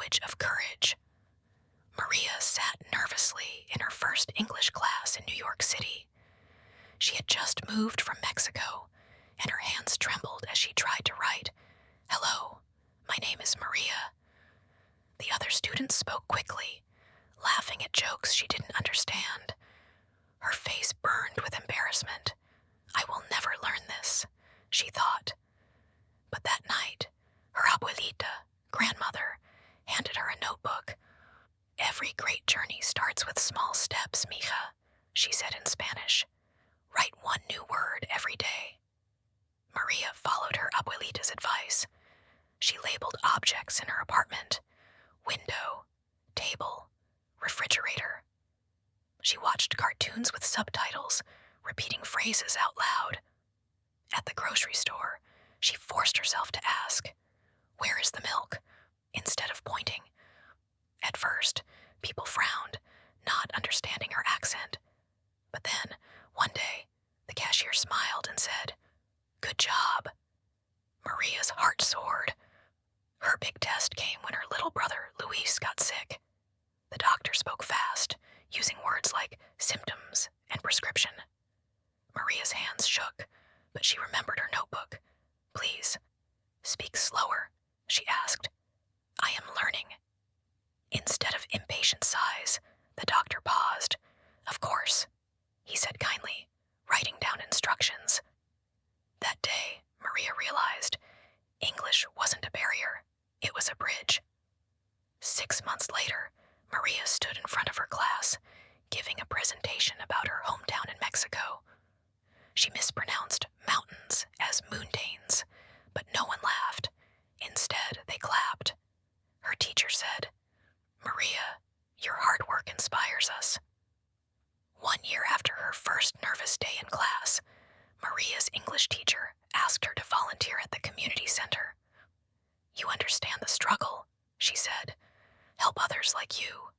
Bridge of Courage. Maria sat nervously in her first English class in New York City. She had just moved from Mexico, and her hands trembled as she tried to write, "Hello, my name is Maria." The other students spoke quickly, laughing at jokes she didn't understand. Her face burned with embarrassment. "I will never learn this," she thought. But that night, her abuelita, grandmother, handed her a notebook. "Every great journey starts with small steps, mija," she said in Spanish. "Write one new word every day." Maria followed her abuelita's advice. She labeled objects in her apartment: window, table, refrigerator. She watched cartoons with subtitles, repeating phrases out loud. At the grocery store, she forced herself to ask, "Where is the milk?" instead of pointing. At first, people frowned, not understanding her accent. But then, one day, the cashier smiled and said, "Good job." Maria's heart soared. Her big test came when her little brother, Luis, got sick. The doctor spoke fast, using words like symptoms and prescription. Maria's hands shook, but she remembered her notebook. "Please, speak slower," she asked. "I am learning." Instead of impatient sighs, the doctor paused. "Of course," he said kindly, writing down instructions. That day, Maria realized English wasn't a barrier, it was a bridge. 6 months later, Maria stood in front of her class, giving a presentation about her hometown in Mexico. She mispronounced mountains as moontains, but no one laughed. Instead, they clapped. Her teacher said, "Maria, your hard work inspires us." 1 year after her first nervous day in class, Maria's English teacher asked her to volunteer at the community center. "You understand the struggle," she said. "Help others like you."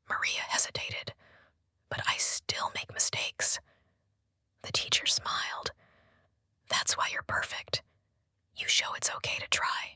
Maria hesitated. "But I still make mistakes." The teacher smiled. "That's why you're perfect. You show it's okay to try."